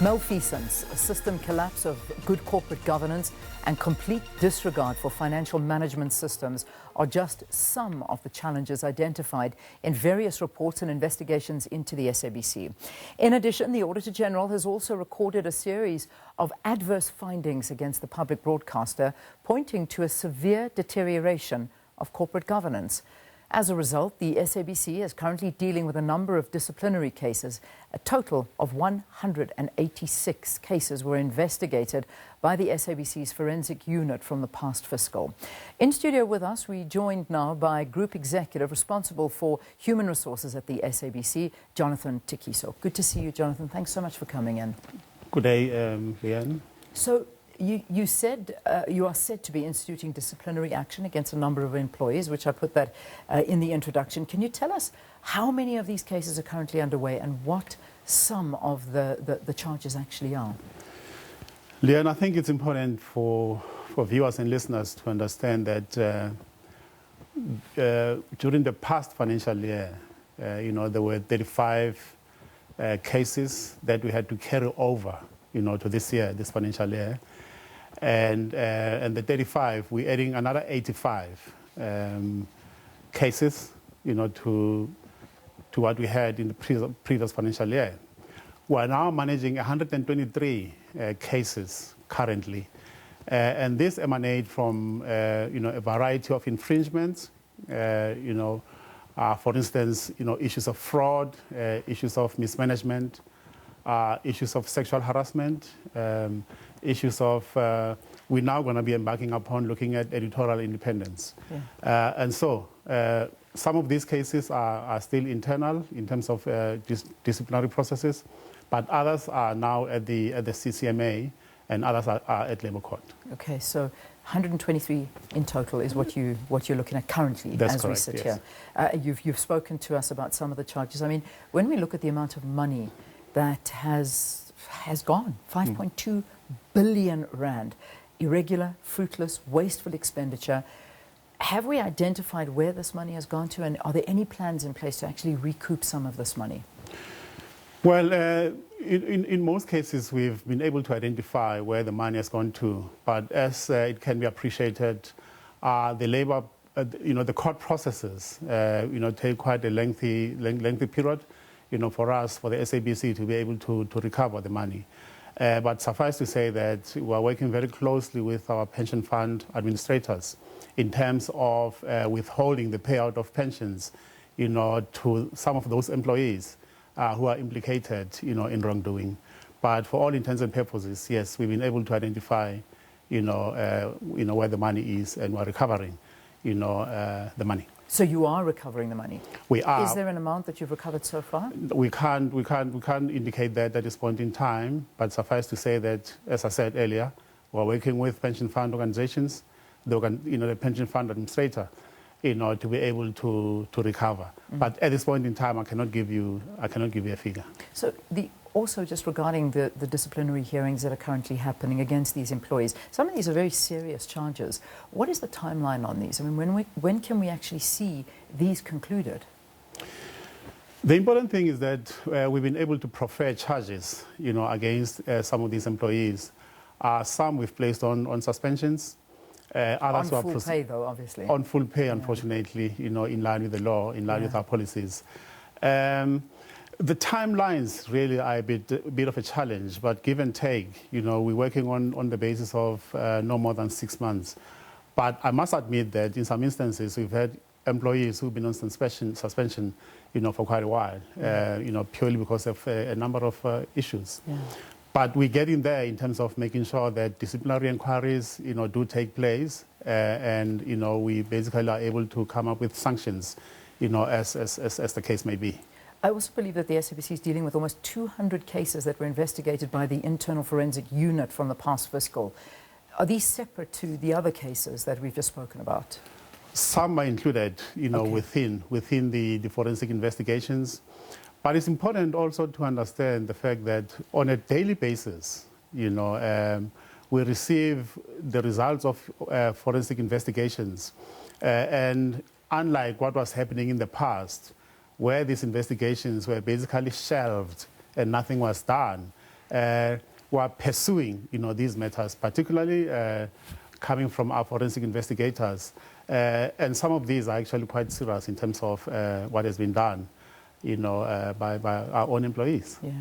Malfeasance, a system collapse of good corporate governance, and complete disregard for financial management systems are just some of the challenges identified in various reports and investigations into the SABC. In addition, the Auditor-General has also recorded a series of adverse findings against the public broadcaster, pointing to a severe deterioration of corporate governance. As a result, the SABC is currently dealing with a number of disciplinary cases. A total of 186 cases were investigated by the SABC's forensic unit from the past fiscal. In studio with us, we're joined now by Group Executive responsible for Human Resources at the SABC, Jonathan Thekiso. Good to see you, Jonathan. Thanks so much for coming in. Good day, Leanne. So, you said you are said to be instituting disciplinary action against a number of employees, which I put that in the introduction. Can you tell us how many of these cases are currently underway and what some of the charges actually are? Leanne, I think it's important for viewers and listeners to understand that during the past financial year, there were 35 cases that we had to carry over, to this year, this financial year. And the 35, we're adding another 85 cases, to what we had in the previous financial year. We're now managing 123 cases currently, and this emanates from, a variety of infringements. For instance, issues of fraud, issues of mismanagement, issues of sexual harassment, issues of, we're now going to be embarking upon looking at editorial independence. Yeah. And so some of these cases are still internal in terms of disciplinary processes, but others are now at the CCMA and others are at Labour Court. Okay, so 123 in total is what you're looking at currently. That's as correct, we sit yes. Here. You've spoken to us about some of the charges. I mean, when we look at the amount of money that has gone, 5.2 billion rand, irregular, fruitless, wasteful expenditure. Have we identified where this money has gone to, and are there any plans in place to actually recoup some of this money? Well, in most cases, we've been able to identify where the money has gone to, but as it can be appreciated, the labor, the court processes, take quite a lengthy period, for us, for the SABC to be able to recover the money. But suffice to say that we are working very closely with our pension fund administrators in terms of withholding the payout of pensions, to some of those employees who are implicated, in wrongdoing. But for all intents and purposes, yes, we've been able to identify, where the money is, and we're recovering, the money. So you are recovering the money? We are. Is there an amount that you've recovered so far? We can't indicate that at this point in time, but suffice to say that, as I said earlier, we're working with pension fund organizations, the pension fund administrator, to be able to recover. But at this point in time, I cannot give you a figure. So also just regarding the disciplinary hearings that are currently happening against these employees, some of these are very serious charges. What is the timeline on these? I mean, when can we actually see these concluded? The important thing is that we've been able to prefer charges, against some of these employees. Some we've placed on suspensions. Others on full pay, though, obviously. On full pay, unfortunately, in line with the law, in line with our policies. The timelines really are a bit of a challenge, but give and take, we're working on the basis of no more than 6 months. But I must admit that in some instances, we've had employees who've been on suspension, for quite a while, purely because of a number of issues. Yeah. But we're getting there in terms of making sure that disciplinary inquiries, do take place, and, we basically are able to come up with sanctions, as the case may be. I also believe that the SABC is dealing with almost 200 cases that were investigated by the internal forensic unit from the past fiscal. Are these separate to the other cases that we've just spoken about? Some are included, okay, within the forensic investigations. But it's important also to understand the fact that on a daily basis, we receive the results of forensic investigations. And unlike what was happening in the past, where these investigations were basically shelved and nothing was done, who are pursuing, these matters, particularly coming from our forensic investigators. And some of these are actually quite serious in terms of what has been done, by our own employees. Yeah.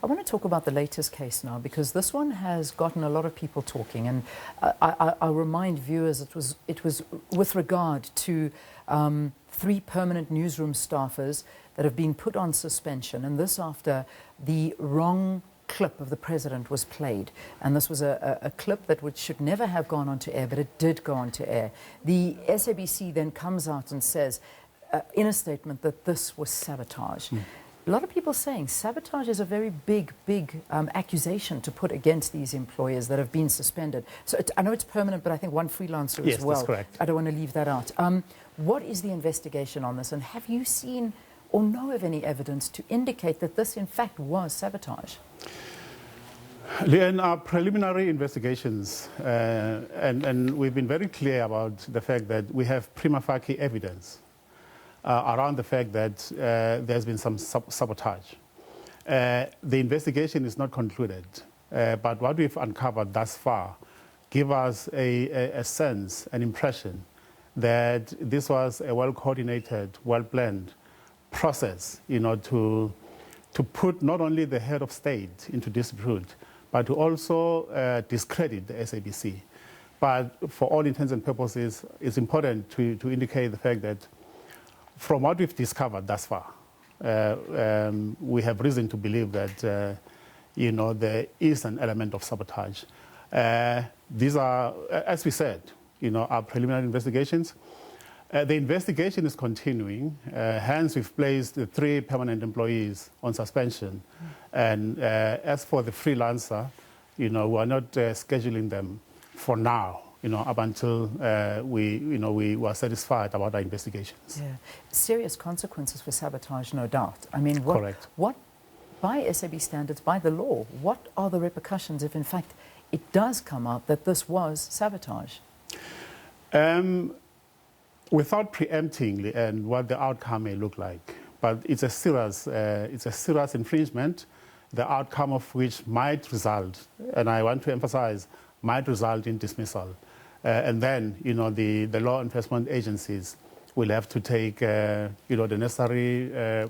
I want to talk about the latest case now, because this one has gotten a lot of people talking. And I'll remind viewers it was with regard to 3 permanent newsroom staffers that have been put on suspension, and this after the wrong clip of the president was played. And this was a clip that should never have gone onto air, but it did go onto air. The SABC then comes out and says in a statement that this was sabotage. A lot of people saying sabotage is a very big accusation to put against these employers that have been suspended. So I know it's permanent, but I think one freelancer as well. Yes, that's correct. I don't want to leave that out. What is the investigation on this, and have you seen or know of any evidence to indicate that this in fact was sabotage? In our preliminary investigations, and we've been very clear about the fact that we have prima facie evidence around the fact that there's been some sabotage. The investigation is not concluded, but what we've uncovered thus far give us a sense, an impression that this was a well-coordinated, well-planned process, to put not only the head of state into disrepute, but to also discredit the SABC. But for all intents and purposes, it's important to indicate the fact that from what we've discovered thus far, we have reason to believe that, there is an element of sabotage. These are, as we said, our preliminary investigations. The investigation is continuing. Hence, we've placed the 3 permanent employees on suspension. And as for the freelancer, we are not scheduling them for now, up until we were satisfied about our investigations. Yeah. Serious consequences for sabotage, no doubt. I mean, Correct. What, by SAB standards, by the law, what are the repercussions if, in fact, it does come out that this was sabotage? Without preempting and what the outcome may look like, but it's a serious infringement, the outcome of which might result, and I want to emphasize, might result in dismissal. And then, the law enforcement agencies will have to take, the necessary,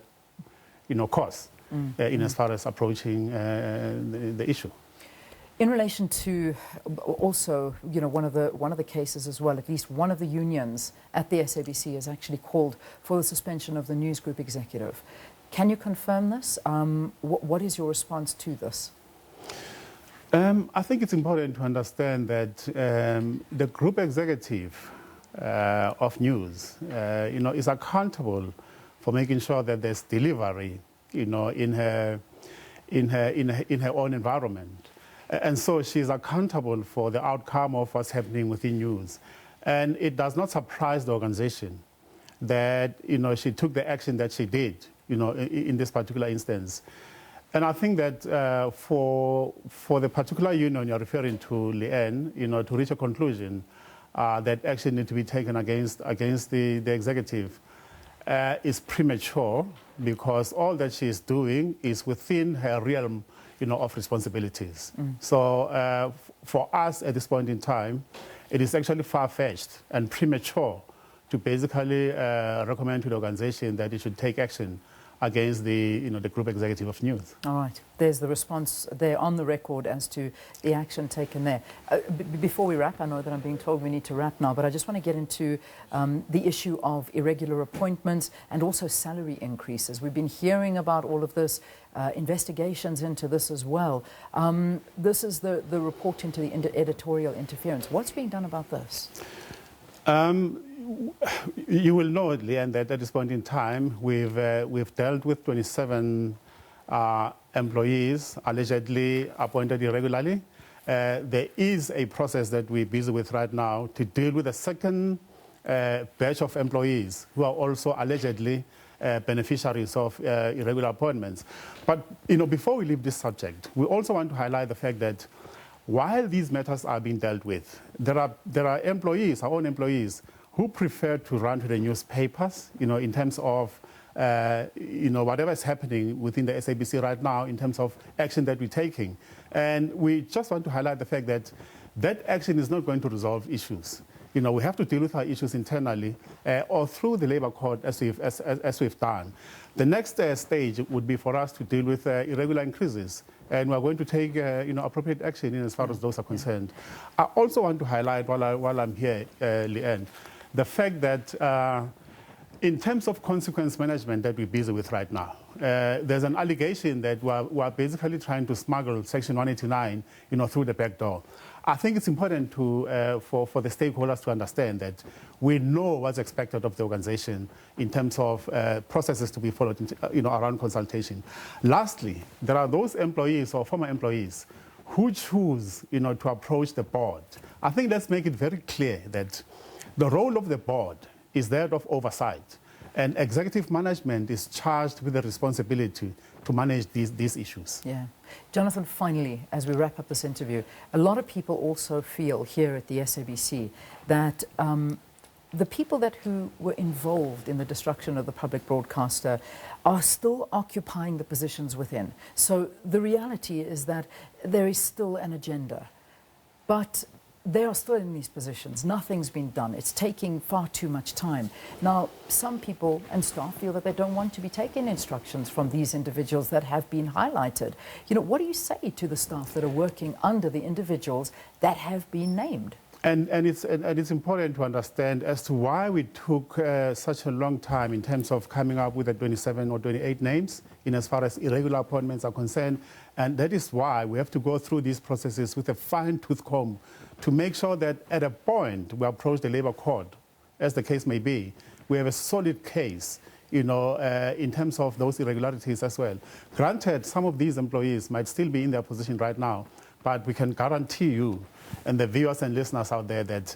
course in as far as approaching the issue. In relation to also, one of the cases as well, at least one of the unions at the SABC has actually called for the suspension of the news group executive. Can you confirm this? What is your response to this? I think it's important to understand that the group executive of news, is accountable for making sure that there's delivery, in her own environment. And so she's accountable for the outcome of what's happening within news. And it does not surprise the organization that, she took the action that she did, in this particular instance. And I think that for the particular union you're referring to, Leanne, to reach a conclusion that action needs to be taken against the executive is premature, because all that she is doing is within her realm of responsibilities. So for us at this point in time, it is actually far-fetched and premature to basically recommend to the organization that it should take action against the group executive of news. All right. There's the response there on the record as to the action taken there. Before we wrap, I know that I'm being told we need to wrap now, but I just want to get into the issue of irregular appointments and also salary increases. We've been hearing about all of this, investigations into this as well. This is the report into the editorial interference. What's being done about this? You will know, Leanne, that at this point in time, we've dealt with 27 employees allegedly appointed irregularly. There is a process that we're busy with right now to deal with a second batch of employees who are also allegedly beneficiaries of irregular appointments. But before we leave this subject, we also want to highlight the fact that while these matters are being dealt with, there are employees, our own employees, who prefer to run to the newspapers, in terms of whatever is happening within the SABC right now in terms of action that we're taking. And we just want to highlight the fact that that action is not going to resolve issues. We have to deal with our issues internally or through the labor court as we've done. The next stage would be for us to deal with irregular increases. And we're going to take appropriate action as far as those are concerned. I also want to highlight while I'm here, Leanne, the fact that in terms of consequence management that we're busy with right now, there's an allegation that we're basically trying to smuggle Section 189, through the back door. I think it's important for the stakeholders to understand that we know what's expected of the organization in terms of processes to be followed, around consultation. Lastly, there are those employees or former employees who choose, to approach the board. I think let's make it very clear that the role of the board is that of oversight, and executive management is charged with the responsibility to manage these issues. Yeah. Jonathan, finally, as we wrap up this interview, a lot of people also feel here at the SABC that the people who were involved in the destruction of the public broadcaster are still occupying the positions within. So the reality is that there is still an agenda, but they are still in these positions. Nothing's been done. It's taking far too much time. Now, some people and staff feel that they don't want to be taking instructions from these individuals that have been highlighted. What do you say to the staff that are working under the individuals that have been named? And it's important to understand as to why we took such a long time in terms of coming up with the 27 or 28 names in as far as irregular appointments are concerned. And that is why we have to go through these processes with a fine-tooth comb to make sure that at a point we approach the labor court, as the case may be, we have a solid case, in terms of those irregularities as well. Granted, some of these employees might still be in their position right now, but we can guarantee you and the viewers and listeners out there that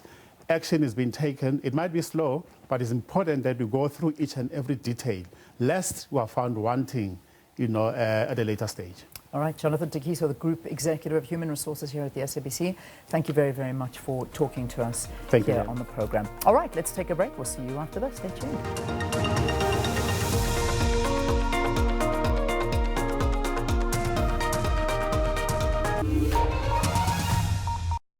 action is being taken. It might be slow, but it's important that we go through each and every detail, lest we are found wanting, at a later stage. All right, Jonathan Thekiso, the Group Executive of Human Resources here at the SABC. Thank you very, very much for talking to us here on the program. All right, let's take a break. We'll see you after this. Stay tuned.